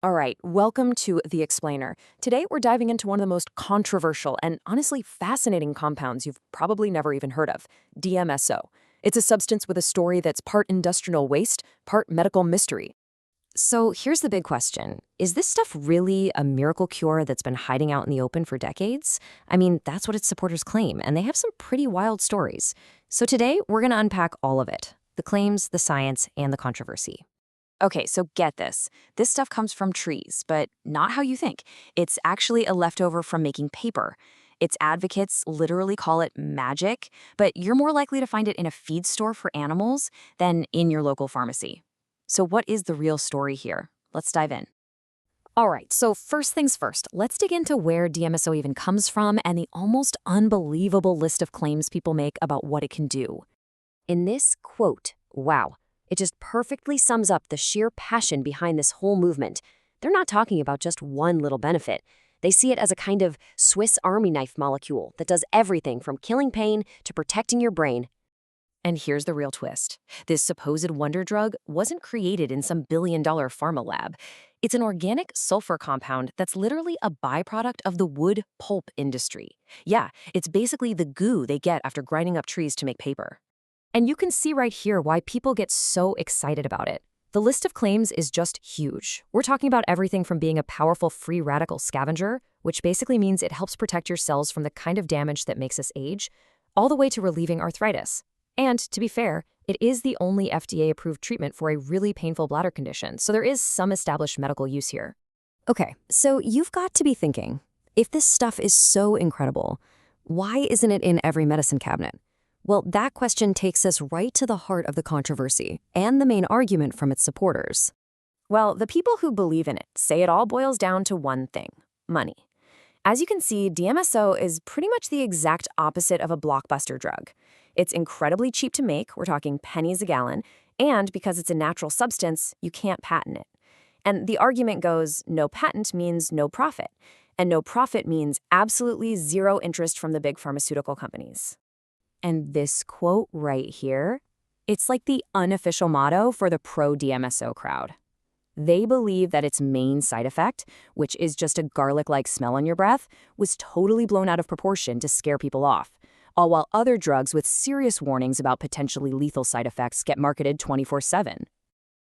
All right, welcome to The Explainer. Today we're diving into one of the most controversial and honestly fascinating compounds you've probably never even heard of, DMSO. It's a substance with a story that's part industrial waste, part medical mystery. So here's the big question. Is this stuff really a miracle cure that's been hiding out in the open for decades? I mean, that's what its supporters claim, and they have some pretty wild stories. So today we're going to unpack all of it, the claims, the science, and the controversy. Okay, so get this. This stuff comes from trees, but not how you think. It's actually a leftover from making paper. Its advocates literally call it magic, but you're more likely to find it in a feed store for animals than in your local pharmacy. So what is the real story here? Let's dive in. All right, so first things first, let's dig into where DMSO even comes from and the almost unbelievable list of claims people make about what it can do. In this quote, wow, it just perfectly sums up the sheer passion behind this whole movement. They're not talking about just one little benefit. They see it as a kind of Swiss Army knife molecule that does everything from killing pain to protecting your brain. And here's the real twist. This supposed wonder drug wasn't created in some billion-dollar pharma lab. It's an organic sulfur compound that's literally a byproduct of the wood pulp industry. Yeah, it's basically the goo they get after grinding up trees to make paper. And you can see right here why people get so excited about it. The list of claims is just huge. We're talking about everything from being a powerful free radical scavenger, which basically means it helps protect your cells from the kind of damage that makes us age, all the way to relieving arthritis. And to be fair, it is the only FDA-approved treatment for a really painful bladder condition, so there is some established medical use here. Okay, so you've got to be thinking, if this stuff is so incredible, why isn't it in every medicine cabinet? Well, that question takes us right to the heart of the controversy and the main argument from its supporters. Well, the people who believe in it say it all boils down to one thing: money. As you can see, DMSO is pretty much the exact opposite of a blockbuster drug. It's incredibly cheap to make, we're talking pennies a gallon, and because it's a natural substance, you can't patent it. And the argument goes, no patent means no profit, and no profit means absolutely zero interest from the big pharmaceutical companies. And this quote right here, it's like the unofficial motto for the pro-DMSO crowd. They believe that its main side effect, which is just a garlic-like smell on your breath, was totally blown out of proportion to scare people off, all while other drugs with serious warnings about potentially lethal side effects get marketed 24/7.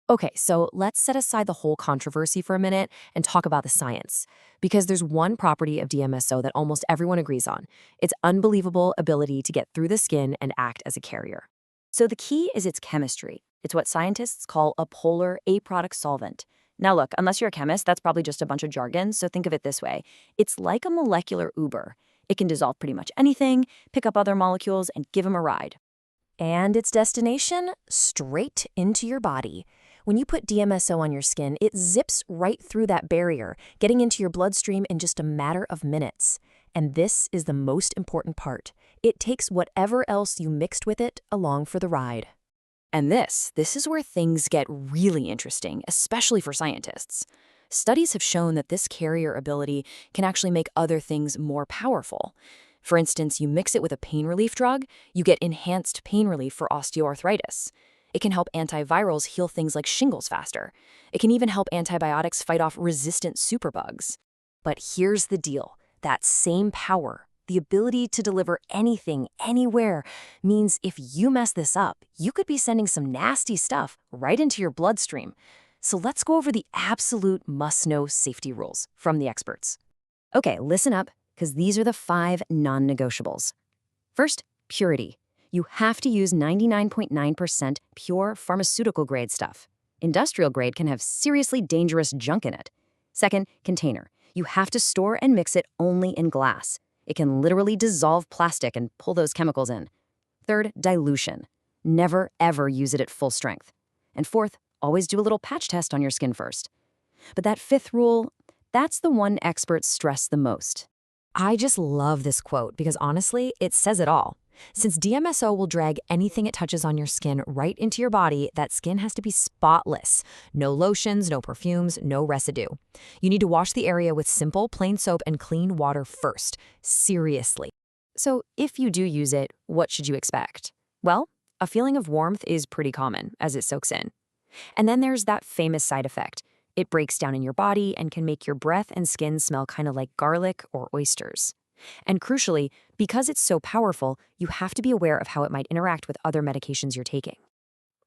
Okay, so let's set aside the whole controversy for a minute and talk about the science. Because there's one property of DMSO that almost everyone agrees on: its unbelievable ability to get through the skin and act as a carrier. So the key is its chemistry. It's what scientists call a polar aprotic solvent. Now look, unless you're a chemist, that's probably just a bunch of jargon, so think of it this way. It's like a molecular Uber. It can dissolve pretty much anything, pick up other molecules, and give them a ride. And its destination? Straight into your body. When you put DMSO on your skin, it zips right through that barrier, getting into your bloodstream in just a matter of minutes. And this is the most important part. It takes whatever else you mixed with it along for the ride. And this is where things get really interesting, especially for scientists. Studies have shown that this carrier ability can actually make other things more powerful. For instance, you mix it with a pain relief drug, you get enhanced pain relief for osteoarthritis. It can help antivirals heal things like shingles faster. It can even help antibiotics fight off resistant superbugs. But here's the deal. That same power, the ability to deliver anything, anywhere, means if you mess this up, you could be sending some nasty stuff right into your bloodstream. So let's go over the absolute must-know safety rules from the experts. Okay, listen up, because these are the 5 non-negotiables. First, purity. You have to use 99.9% pure pharmaceutical-grade stuff. Industrial grade can have seriously dangerous junk in it. Second, container. You have to store and mix it only in glass. It can literally dissolve plastic and pull those chemicals in. Third, dilution. Never, ever use it at full strength. And fourth, always do a little patch test on your skin first. But that 5th rule, that's the one experts stress the most. I just love this quote because honestly, it says it all. Since DMSO will drag anything it touches on your skin right into your body, that skin has to be spotless. No lotions, no perfumes, no residue. You need to wash the area with simple, plain soap and clean water first. Seriously. So if you do use it, what should you expect? Well, a feeling of warmth is pretty common as it soaks in. And then there's that famous side effect. It breaks down in your body and can make your breath and skin smell kind of like garlic or oysters. And crucially, because it's so powerful, you have to be aware of how it might interact with other medications you're taking.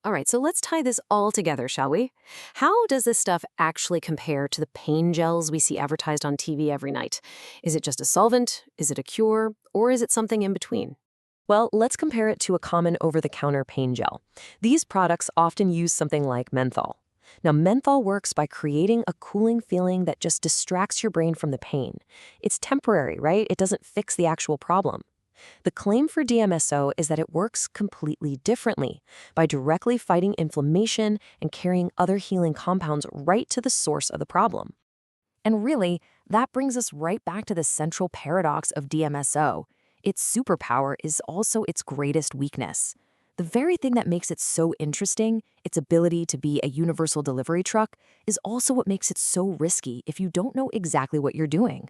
All right, so let's tie this all together, shall we? How does this stuff actually compare to the pain gels we see advertised on TV every night? Is it just a solvent? Is it a cure? Or is it something in between? Well, let's compare it to a common over-the-counter pain gel. These products often use something like menthol. Now, menthol works by creating a cooling feeling that just distracts your brain from the pain. It's temporary, right? It doesn't fix the actual problem. The claim for DMSO is that it works completely differently by directly fighting inflammation and carrying other healing compounds right to the source of the problem. And really, that brings us right back to the central paradox of DMSO. Its superpower is also its greatest weakness. The very thing that makes it so interesting, its ability to be a universal delivery truck, is also what makes it so risky if you don't know exactly what you're doing.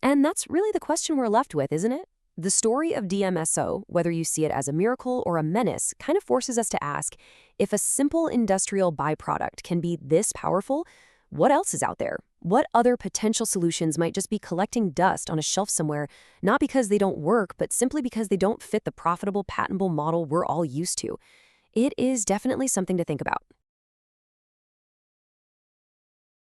And that's really the question we're left with, isn't it? The story of DMSO, whether you see it as a miracle or a menace, kind of forces us to ask, if a simple industrial byproduct can be this powerful, what else is out there? What other potential solutions might just be collecting dust on a shelf somewhere, not because they don't work, but simply because they don't fit the profitable, patentable model we're all used to? It is definitely something to think about.